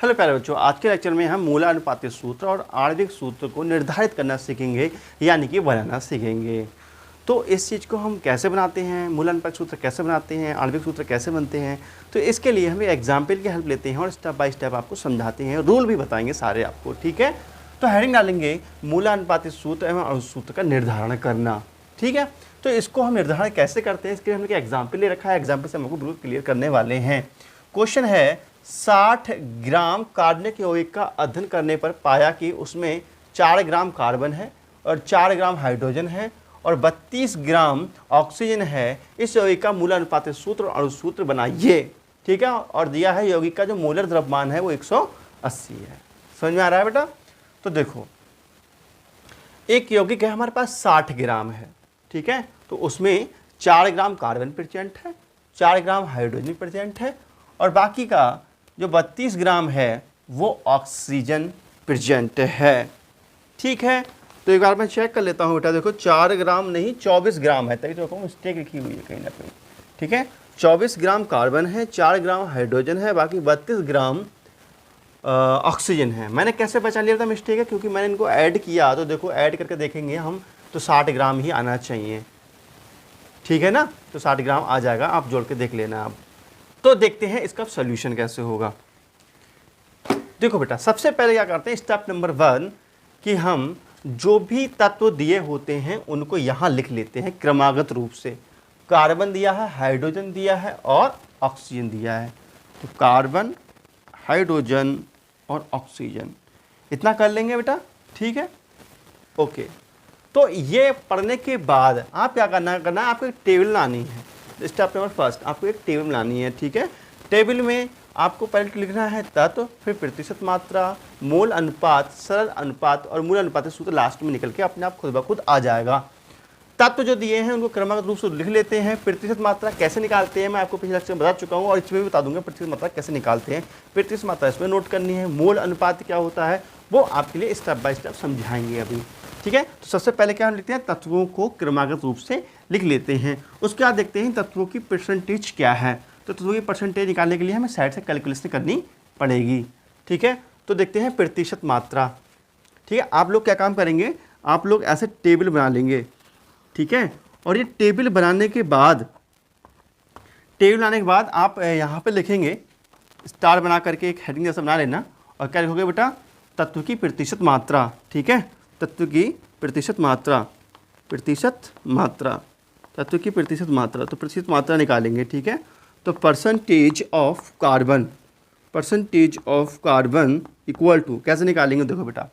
Hello प्यारे बच्चों, आज के लेक्चर में हम मूलानुपातिक सूत्र और आणविक सूत्र को निर्धारित करना सीखेंगे, यानी कि बनाना सीखेंगे। तो इस चीज़ को हम कैसे बनाते हैं, मूलानुपातिक सूत्र कैसे बनाते हैं, आणविक सूत्र कैसे बनते हैं, तो इसके लिए हम एग्जाम्पल की हेल्प लेते हैं और स्टेप बाय स्टेप आपको समझाते हैं, रूल भी बताएंगे सारे आपको। ठीक है, तो हेडिंग डालेंगे मूलानुपातिक सूत्र एवं आणविक सूत्र का निर्धारण करना। ठीक है, तो इसको हम निर्धारण कैसे करते हैं, इसके लिए हमने एग्जाम्पल ले रखा है। एग्जाम्पल से हम आपको बिल्कुल क्लियर करने वाले हैं। क्वेश्चन है 60 ग्राम कार्बनिक यौगिक का अध्ययन करने पर पाया कि उसमें 4 ग्राम कार्बन है और 4 ग्राम हाइड्रोजन है और 32 ग्राम ऑक्सीजन है। इस यौगिक का मूलानुपातिक सूत्र और अणु सूत्र बनाइए। ठीक है, और दिया है यौगिक का जो मोलर द्रव्यमान है वो 180 है। समझ में आ रहा है बेटा? तो देखो, एक यौगिक है हमारे पास 60 ग्राम है। ठीक है, तो उसमें 4 ग्राम कार्बन प्रेजेंट है, 4 ग्राम हाइड्रोजन प्रेजेंट है और बाकी का जो 32 ग्राम है वो ऑक्सीजन प्रेजेंट है। ठीक है, तो एक बार मैं चेक कर लेता हूँ बेटा। देखो 4 ग्राम नहीं 24 ग्राम है, तभी तो मिस्टेक लिखी हुई है कहीं ना कहीं। ठीक है, 24 ग्राम कार्बन है, 4 ग्राम हाइड्रोजन है, बाकी 32 ग्राम ऑक्सीजन है। मैंने कैसे पहचान लिया था मिस्टेक है, क्योंकि मैंने इनको ऐड किया। तो देखो ऐड करके देखेंगे हम तो 60 ग्राम ही आना चाहिए। ठीक है ना, तो 60 ग्राम आ जाएगा, आप जोड़ के देख लेना आप। तो देखते हैं इसका सॉल्यूशन कैसे होगा। देखो बेटा, सबसे पहले क्या करते हैं, स्टेप नंबर 1 कि हम जो भी तत्व दिए होते हैं उनको यहाँ लिख लेते हैं क्रमागत रूप से। कार्बन दिया है, हाइड्रोजन दिया है और ऑक्सीजन दिया है। तो कार्बन, हाइड्रोजन और ऑक्सीजन, इतना कर लेंगे बेटा। ठीक है, ओके। तो ये पढ़ने के बाद आप क्या करना है, आपको एक टेबल लानी है। स्टेप नंबर 1 आपको एक टेबल बनानी है। ठीक है, टेबल में आपको पहले लिखना है तत्व, फिर प्रतिशत मात्रा, मोल अनुपात, सरल अनुपात और मूल अनुपातिक सूत्र लास्ट में निकल के अपने आप खुद ब खुद आ जाएगा। तत्व जो दिए हैं उनको क्रमागत रूप से लिख लेते हैं। प्रतिशत मात्रा कैसे निकालते हैं मैं आपको पिछले लेक्चर में बता चुका हूँ और इसमें भी बता दूंगा प्रतिशत मात्रा कैसे निकालते हैं। प्रतिशत मात्रा इसमें नोट करनी है। मोल अनुपात क्या होता है वो आपके लिए स्टेप बाय स्टेप समझाएंगे अभी। ठीक है, तो सबसे पहले क्या हम लिखते हैं, तत्वों को क्रमागत रूप से लिख लेते हैं। उसके बाद देखते हैं तत्वों की परसेंटेज क्या है। तो तत्वों की परसेंटेज निकालने के लिए हमें साइड से कैलकुलेशन करनी पड़ेगी। ठीक है, तो देखते हैं प्रतिशत मात्रा। ठीक है, आप लोग क्या काम करेंगे, आप लोग ऐसे टेबल बना लेंगे। ठीक है, और ये टेबल बनाने के बाद आप यहाँ पे लिखेंगे, स्टार बना करके एक हेडिंग जैसा बना लेना और क्या लिखोगे बेटा, तत्व की प्रतिशत मात्रा। ठीक है, तत्व की प्रतिशत मात्रा, तत्व की प्रतिशत मात्रा, तो प्रतिशत मात्रा निकालेंगे। ठीक है, तो percentage of carbon equal to कैसे निकालेंगे, देखो बेटा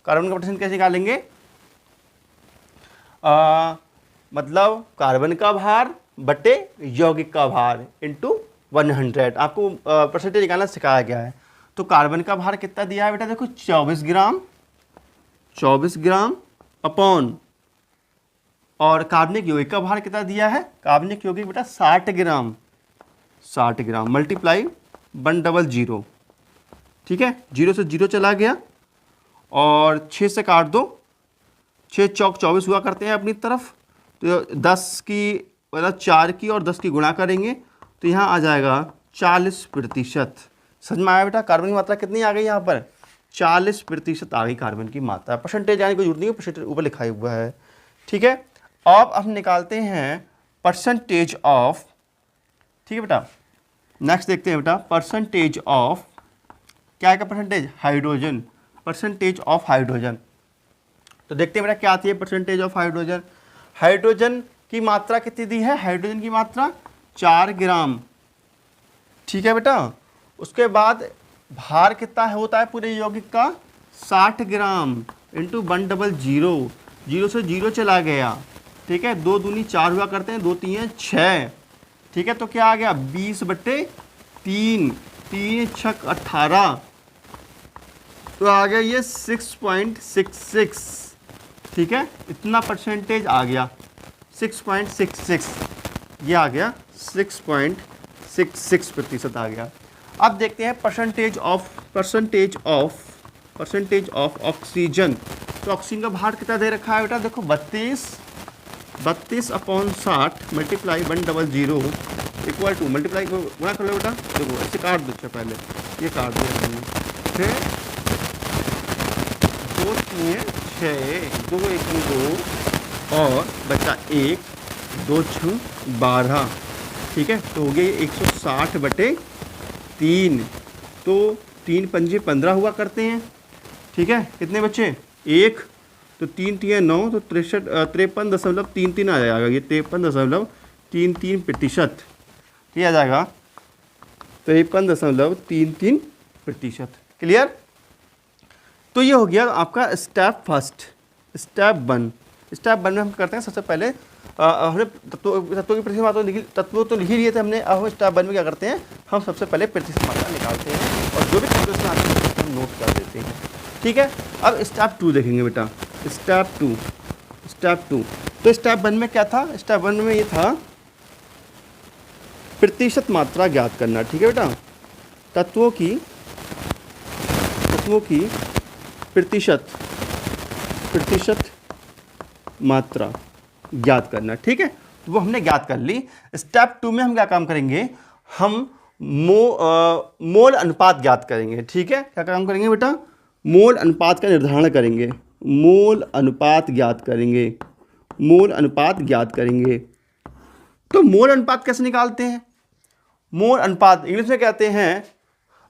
कार्बन का परसेंट कैसे निकालेंगे, मतलब कार्बन का भार बटे यौगिक का भार इंटू 100। आपको परसेंटेज निकालना सिखाया गया है। तो कार्बन का भार कितना दिया है बेटा, देखो 24 ग्राम अपॉन, और कार्बनिक यौगिक का भार कितना दिया है, कार्बनिक यौगिक बेटा 60 ग्राम मल्टीप्लाई 100। ठीक है, 0 से 0 चला गया और 6 से काट दो, 6 चौक 24 हुआ करते हैं अपनी तरफ। तो 10 की मतलब 4 की और 10 की गुणा करेंगे तो यहाँ आ जाएगा 40%। समझ में आया बेटा? कार्बन की मात्रा कितनी आ गई यहाँ पर, 40% आ गई कार्बन की मात्रा। परसेंटेज आने की जरूरत नहीं है, परसेंटेज ऊपर लिखा हुआ है। ठीक है, अब हम निकालते हैं परसेंटेज ऑफ। ठीक है बेटा, नेक्स्ट देखते हैं बेटा, परसेंटेज ऑफ क्या है का percentage, hydrogen, percentage of hydrogen. तो देखते हैं बेटा क्या आती है परसेंटेज ऑफ हाइड्रोजन। हाइड्रोजन की मात्रा कितनी दी है, हाइड्रोजन की मात्रा 4 ग्राम। ठीक है बेटा, उसके बाद भार कितना होता है पूरे यौगिक का, 60 ग्राम इंटू 100, 0 से 0 चला गया। ठीक है, 2 दूनी 4 हुआ करते हैं, 2 3 6। ठीक है, तो क्या आ गया 20/3, 3 6 18, तो आ गया ये 6.66। ठीक है, इतना परसेंटेज आ गया 6.66, ये आ गया 6.66% आ गया। अब देखते हैं परसेंटेज ऑफ ऑक्सीजन। तो ऑक्सीजन का भार कितना दे रखा है बेटा, देखो 32/60 मल्टीप्लाई 100 इक्वल टू मल्टीप्लाई गुणा कर लो बेटा, देखो ऐसे काट दो। अच्छा पहले ये काट दिया हमने, फिर 2 3 6, 2 1 2 और बचा 1, 2 6 12, ठीक है। तो हो गया 160/3, तो 3 पंजे 15 हुआ करते हैं, ठीक है। कितने बच्चे 1, तो 3 3 9, तो 53.33 आ जाएगा, ये 53.33%, ये आ जाएगा 53.33%। क्लियर। तो ये हो गया आपका स्टेप फर्स्ट। स्टेप 1 में हम करते हैं सबसे पहले हमने तत्वों की प्रतिशत मात्रा तत्वों तो लिख ही लिए थे हमने। अब स्टेप 1 में क्या करते हैं, हम सबसे पहले प्रतिशत मात्रा निकालते हैं और जो भी तत्व इसमें आते हैं हम नोट कर देते हैं, ठीक है। अब स्टेप 2 देखेंगे बेटा, स्टेप 2। तो स्टेप 1 में क्या था, स्टेप 1 में ये था प्रतिशत मात्रा ज्ञात करना, ठीक है बेटा। तत्वों की प्रतिशत मात्रा ज्ञात करना, ठीक है। तो वो हमने ज्ञात कर ली। स्टेप 2 में हम क्या काम करेंगे, हम मोल अनुपात ज्ञात करेंगे, ठीक है। क्या काम करेंगे बेटा, मोल अनुपात का निर्धारण करेंगे, मोल अनुपात ज्ञात करेंगे। तो मोल अनुपात कैसे निकालते हैं, मोल अनुपात इंग्लिश में कहते हैं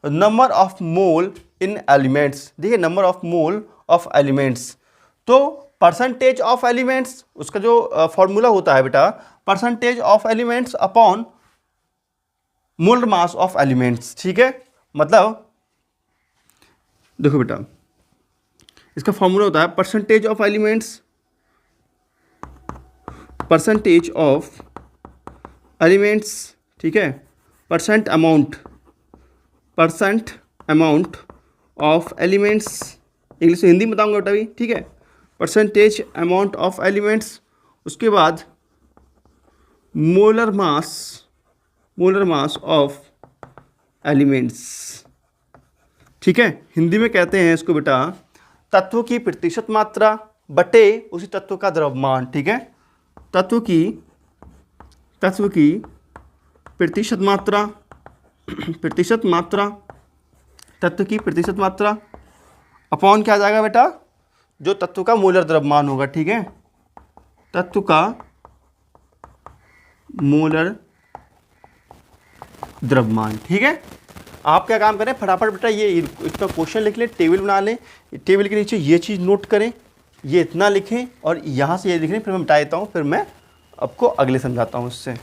number of mole in elements. देखिए number of mole of elements, तो परसेंटेज ऑफ एलिमेंट्स उसका जो फॉर्मूला होता है बेटा, percentage of elements upon molar mass of elements, ठीक है। मतलब देखो बेटा इसका फॉर्मूला होता है परसेंटेज ऑफ एलिमेंट्स ठीक है, percent amount of elements, English में हिंदी में बताऊंगा बेटा भी, ठीक है। परसेंटेज अमाउंट ऑफ एलिमेंट्स, उसके बाद मोलर मास ऑफ एलिमेंट्स, ठीक है। हिंदी में कहते हैं इसको बेटा तत्व की प्रतिशत मात्रा बटे उसी तत्व का द्रव्यमान, ठीक है। तत्व की प्रतिशत मात्रा अपॉन क्या आ जाएगा बेटा, जो तत्व का मोलर द्रव्यमान होगा, ठीक है। तत्व का मोलर द्रव्यमान, ठीक है। आप क्या काम करें, फटाफट बेटा ये इसका क्वेश्चन लिख लें, टेबल बना लें, टेबल के नीचे ये चीज़ नोट करें, ये इतना लिखें और यहाँ से ये लिख लें, फिर मैं मिटा देता हूँ, फिर मैं आपको अगले समझाता हूँ उससे,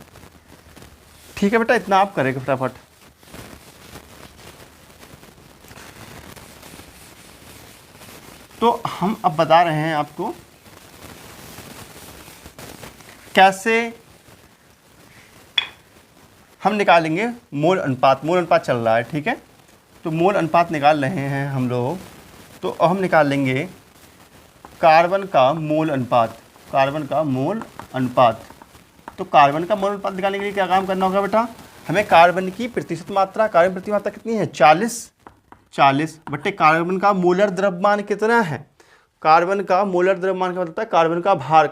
ठीक है बेटा। इतना आप करेंगे फटाफट। तो हम अब बता रहे हैं आपको कैसे हम निकालेंगे मोल अनुपात। मोल अनुपात चल रहा है, ठीक है। तो मोल अनुपात निकाल रहे हैं हम लोग। तो अब हम निकाल लेंगे कार्बन का मोल अनुपात। तो कार्बन का मोल अनुपात निकालने के लिए क्या काम करना होगा बेटा, हमें कार्बन की प्रतिशत मात्रा, कार्बन प्रतिशत मात्रा कितनी है 40 बटे कार्बन का मोलर द्रव्यमान कितना है। कार्बन का मोलर द्रव्यमान का मतलब है कार्बन का भार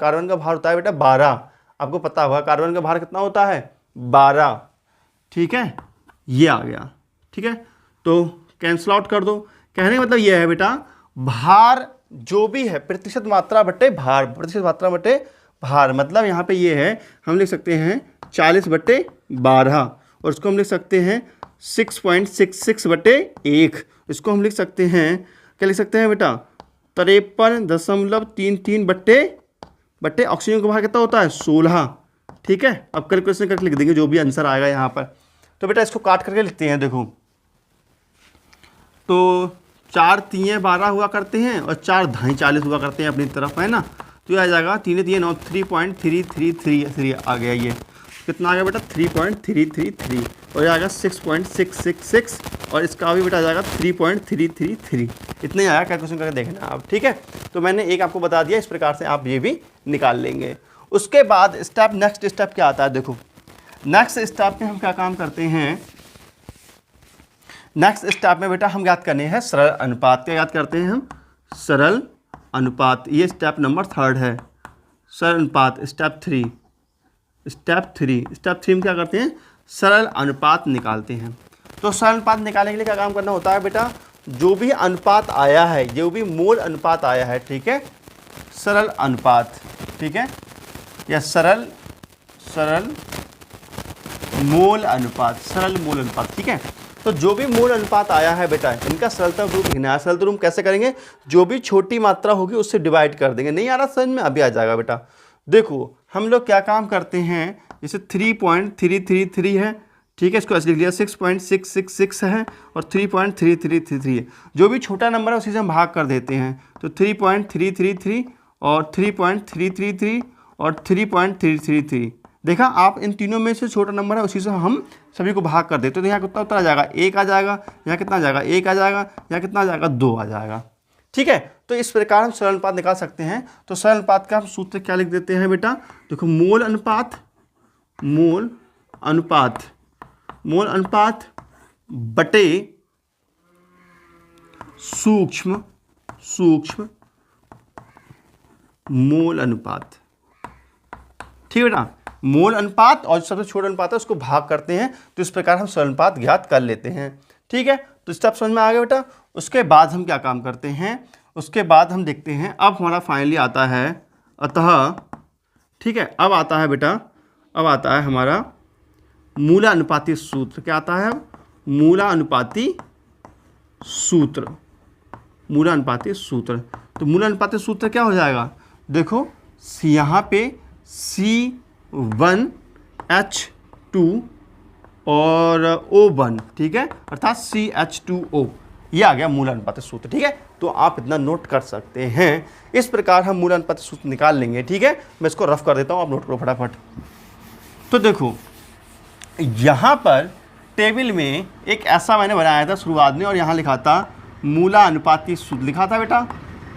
होता है बेटा 12। आपको पता होगा कार्बन का भार कितना होता है 12, ठीक है। ये आ गया, ठीक है। तो कैंसल आउट कर दो। कहने का मतलब ये है बेटा भार जो भी है प्रतिशत मात्रा बटे भार, मतलब यहाँ पे ये है, हम लिख सकते हैं 40/12 और इसको हम लिख सकते हैं 6.66/1। इसको हम लिख सकते हैं, क्या लिख सकते हैं बेटा 53.33 बटे ऑक्सीजन का भार कितना होता है 16, ठीक है। अब कैलकुलेशन करके लिख देंगे जो भी आंसर आएगा यहाँ पर। तो बेटा इसको काट करके लिखते हैं, देखो तो 4 3 12 हुआ करते हैं और 4 ढाई 40 हुआ करते हैं अपनी तरफ, है ना। तो ये आ जाएगा 3 3 9 3.333 आ गया। ये कितना आ गया बेटा 3.333 और ये आ गया 6.666 और इसका भी बेटा आ जाएगा 3.333। इतना ही आया, कैलकुलेशन करके देखना आप, ठीक है। तो मैंने एक आपको बता दिया, इस प्रकार से आप ये भी निकाल लेंगे। उसके बाद नेक्स्ट स्टेप क्या आता है, देखो नेक्स्ट स्टेप में हम क्या काम करते हैं। नेक्स्ट स्टेप में बेटा हम याद करने हैं सरल अनुपात। क्या याद करते हैं हम, सरल अनुपात। ये स्टेप नंबर 3 है, सरल अनुपात। स्टेप 3 में क्या करते हैं, सरल अनुपात निकालते हैं। तो सरल अनुपात निकालने के लिए क्या काम करना होता है बेटा, जो भी अनुपात आया है, जो भी मोल अनुपात आया है, ठीक है, सरल अनुपात, ठीक है, या सरल मोल अनुपात, सरल मोल अनुपात, ठीक है। तो जो भी मोल अनुपात आया है बेटा, इनका सरलतम रूप लिखना है। सरलतम रूप कैसे करेंगे, जो भी छोटी मात्रा होगी उससे डिवाइड कर देंगे। नहीं आ रहा समझ में, अभी आ जाएगा बेटा। देखो हम लोग क्या काम करते हैं, जैसे 3.333 है, ठीक है, इसको ऐसे लिख लिया, 6.666 है और 3.3333 है। जो भी छोटा नंबर है उसी से हम भाग कर देते हैं। तो 3.333 और 3.333 और 3.333, देखा आप, इन तीनों में से छोटा नंबर है उसी से हम सभी को भाग कर देते हैं। तो यहाँ कितना उत्तर आ जाएगा, 1 आ जाएगा, यहाँ कितना आ जाएगा, 1 आ जाएगा, यहाँ कितना आ जाएगा, 2 आ जाएगा, ठीक है। तो इस प्रकार हम सरल अनुपात निकाल सकते हैं। तो सरल अनुपात का हम सूत्र क्या लिख देते हैं बेटा, देखो, मोल अनुपात बटे सूक्ष्म मोल अनुपात, ठीक है बेटा। मोल अनुपात और सबसे छोटा अनुपात है उसको भाग करते हैं, तो इस प्रकार हम सरल अनुपात ज्ञात कर लेते हैं, ठीक है। तो स्टेप समझ में आ गया बेटा। उसके बाद हम क्या काम करते हैं, उसके बाद हम देखते हैं, अब हमारा फाइनली आता है अतः, ठीक है, अब आता है बेटा, अब आता है हमारा मूलानुपाती सूत्र। क्या आता है, मूलानुपाती सूत्र। तो मूलानुपाती सूत्र क्या हो जाएगा, देखो यहाँ पे C1H2 और O1, ठीक है, अर्थात CH2O, ये आ गया मूलानुपाती सूत्र, ठीक है। तो आप इतना नोट कर सकते हैं। इस प्रकार हम मूलानुपाती सूत्र निकाल लेंगे, ठीक है। मैं इसको रफ कर देता हूँ, आप नोट करो फटाफट। तो देखो यहाँ पर टेबल में एक ऐसा मैंने बनाया था शुरुआत में, और यहाँ लिखा था मूलानुपाती सूत्र लिखा था बेटा,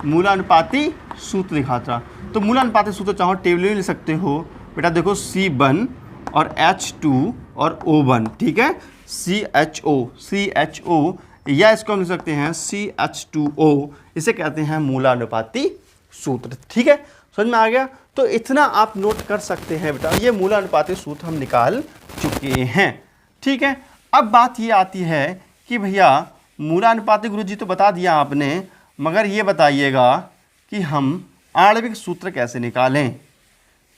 मूलानुपाती सूत्र लिखा था। तो मूलानुपाती सूत्र चाहो टेबल में लिख सकते हो बेटा। देखो C1 और H2 और O1, ठीक है, CHO, या इसको हम लिख सकते हैं CH2O, इसे कहते हैं मूलानुपाती सूत्र, ठीक है। समझ में आ गया। तो इतना आप नोट कर सकते हैं बेटा, ये मूलानुपाती सूत्र हम निकाल चुके हैं, ठीक है। अब बात ये आती है कि भैया मूलानुपाती गुरुजी तो बता दिया आपने, मगर ये बताइएगा कि हम आणविक सूत्र कैसे निकालें,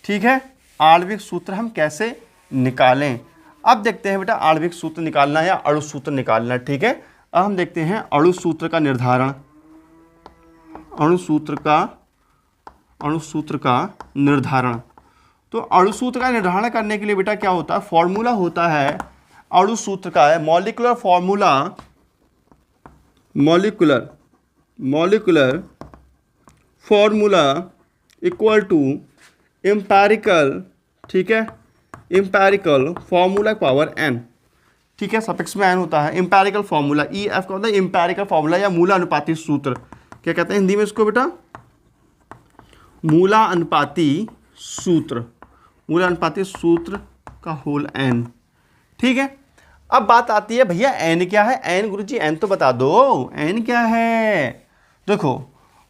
ठीक है। आणविक सूत्र हम कैसे निकालें, अब देखते हैं बेटा आणविक सूत्र निकालना या अणु सूत्र निकालना, ठीक है। अब हम देखते हैं अणु सूत्र का निर्धारण, अणु सूत्र का निर्धारण। तो अणु सूत्र का निर्धारण करने के लिए बेटा क्या होता है, फॉर्मूला होता है अणु सूत्र का, है molecular formula equal to empirical, ठीक है, एम्पेरिकल फॉर्मूला पावर n, ठीक है, सफिक्स में n होता है। एम्पेरिकल फॉर्मूला, EF का होता है एम्पेरिकल फॉर्मूला या मूलानुपाती सूत्र। क्या कहते हैं हिंदी में इसको बेटा, मूलानुपाती सूत्र का होल n, ठीक है। अब बात आती है भैया n क्या है, n गुरुजी n तो बता दो, n क्या है। देखो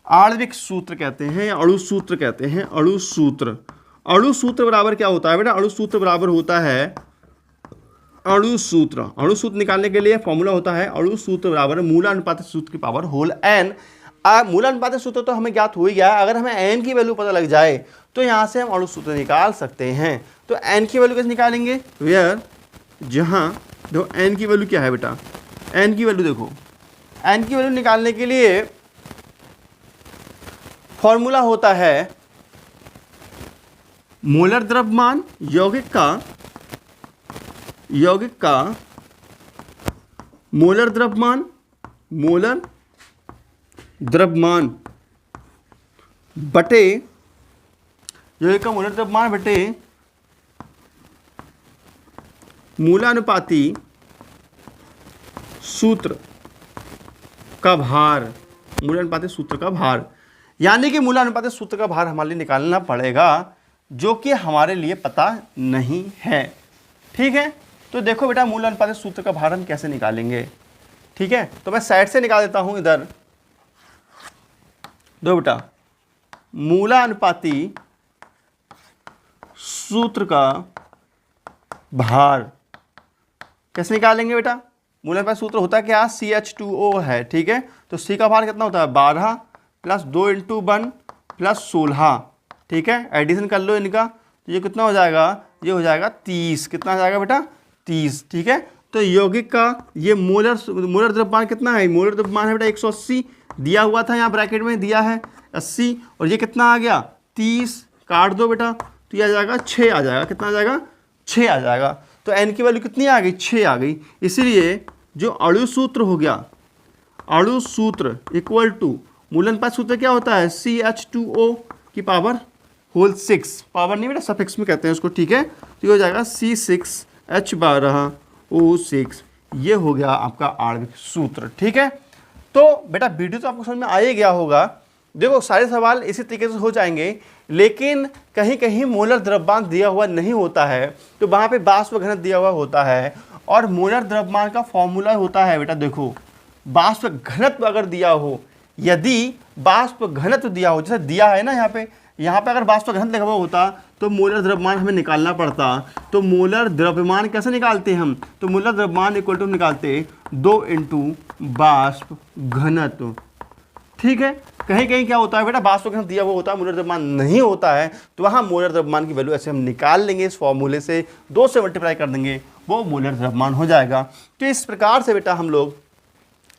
आणविक सूत्र कहते हैं या अणु सूत्र कहते हैं, अणु सूत्र बराबर क्या होता है बेटा, अणु सूत्र बराबर होता है अणु सूत्र निकालने के लिए फॉर्मूला होता है अणु सूत्र बराबर मूलानुपाती सूत्र की पावर होल n। मूलानुपाती सूत्र तो हमें ज्ञात हो ही गया, अगर हमें n की वैल्यू पता लग जाए तो यहाँ से हम अणु सूत्र निकाल सकते हैं। तो n की वैल्यू कैसे निकालेंगे, वेयर, जहाँ देखो n की वैल्यू क्या है बेटा, n की वैल्यू देखो, n की वैल्यू निकालने के लिए फॉर्मूला होता है मोलर द्रव्यमान, यौगिक का मोलर द्रव्यमान बटे यौगिक का मोलर द्रव्यमान बटे मूलानुपाती सूत्र का भार, मूलानुपाती सूत्र का भार, यानी कि मूलानुपाती सूत्र का भार हमारे लिए निकालना पड़ेगा, जो कि हमारे लिए पता नहीं है, ठीक है। तो देखो बेटा मूलानुपाती सूत्र का भार हम कैसे निकालेंगे, ठीक है। तो मैं साइड से निकाल देता हूं, इधर दो बेटा, मूलानुपाती सूत्र का भार, कैसे निकालेंगे बेटा? मूल अनुपात सूत्र होता क्या? CH2O है, ठीक है। तो C का भार कितना होता है? 12 प्लस 2 इंटू 1 प्लस 16, ठीक है। एडिशन कर लो इनका, तो ये कितना हो जाएगा? ये हो जाएगा 30। कितना हो जाएगा बेटा? 30, ठीक है। तो यौगिक का ये मोलर द्रव्यमान कितना है? मोलर द्रव्यमान है बेटा 180, दिया हुआ था यहाँ ब्रैकेट में दिया है 80, और ये कितना आ गया? 30, काट दो बेटा, तो ये आ जाएगा 6 आ जाएगा। कितना आ जाएगा? 6 आ जाएगा। तो n की वैल्यू कितनी आ गई? 6 आ गई। इसीलिए जो अणु सूत्र हो गया, अणु सूत्र इक्वल टू मूल अनुपात सूत्र क्या होता है? CH2O की पावर होल 6, पावर नहीं बेटा सफिक्स में कहते हैं उसको, ठीक है। तो ये हो जाएगा C6H12O6, ये हो गया आपका आणविक सूत्र, ठीक है। तो बेटा वीडियो तो आपको समझ में आ ही गया होगा। देखो सारे सवाल इसी तरीके से हो जाएंगे, लेकिन कहीं कहीं मोलर द्रव्यमान दिया हुआ नहीं होता है, तो वहाँ पे वाष्प घनत्व दिया हुआ होता है, और मोलर द्रव्यमान का फॉर्मूला होता है बेटा, देखो वाष्प घनत्व अगर दिया हो, यदि वाष्प घनत्व दिया हो, जैसे दिया है ना यहाँ पे अगर वाष्प घनत्व लिखा हुआ होता तो मोलर द्रव्यमान हमें निकालना पड़ता। तो मोलर द्रव्यमान कैसे निकालते हैं हम? तो मोलर द्रव्यमान इक्वल टू निकालते 2 इंटू वाष्प घनत्व, ठीक है। कहीं कहीं क्या होता है बेटा, वाष्प घनत्व दिया हुआ होता है, मोलर द्रव्यमान नहीं होता है, तो वहाँ मोलर द्रव्यमान की वैल्यू ऐसे हम निकाल लेंगे इस फॉर्मूले से, 2 से मल्टीप्लाई कर देंगे, वो मोलर द्रव्यमान हो जाएगा। तो इस प्रकार से बेटा हम लोग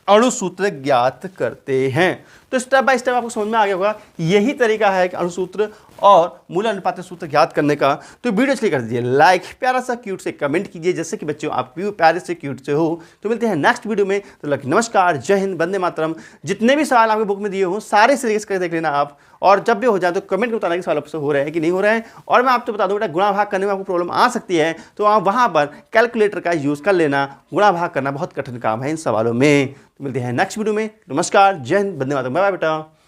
अणु सूत्र ज्ञात करते हैं। तो स्टेप बाय स्टेप आपको समझ में आ गया होगा, यही तरीका है कि अणु सूत्र और मूल अनुपात सूत्र ज्ञात करने का। तो वीडियो अच्छी कर दीजिए लाइक, प्यारा सा क्यूट से कमेंट कीजिए, जैसे कि बच्चों आप भी प्यारे से क्यूट से हो। तो मिलते हैं नेक्स्ट वीडियो में, तो लग नमस्कार, जय हिंद, वंदे मातरम। जितने भी सवाल आपके बुक में दिए हों सारे सीरीज करके देख लेना आप, और जब भी हो जाए तो कमेंट में बताना कि सवाल आपसे हो रहे हैं कि नहीं हो रहे हैं। और मैं आपको बता दूं बेटा, गुणा भाग करने में आपको प्रॉब्लम आ सकती है, तो आप वहाँ पर कैलकुलेटर का यूज़ कर लेना। गुणा भाग करना बहुत कठिन काम है इन सवालों में। तो मिलते हैं नेक्स्ट वीडियो में, नमस्कार, जय हिंद, वंदे मातरम, बाय बाय बेटा।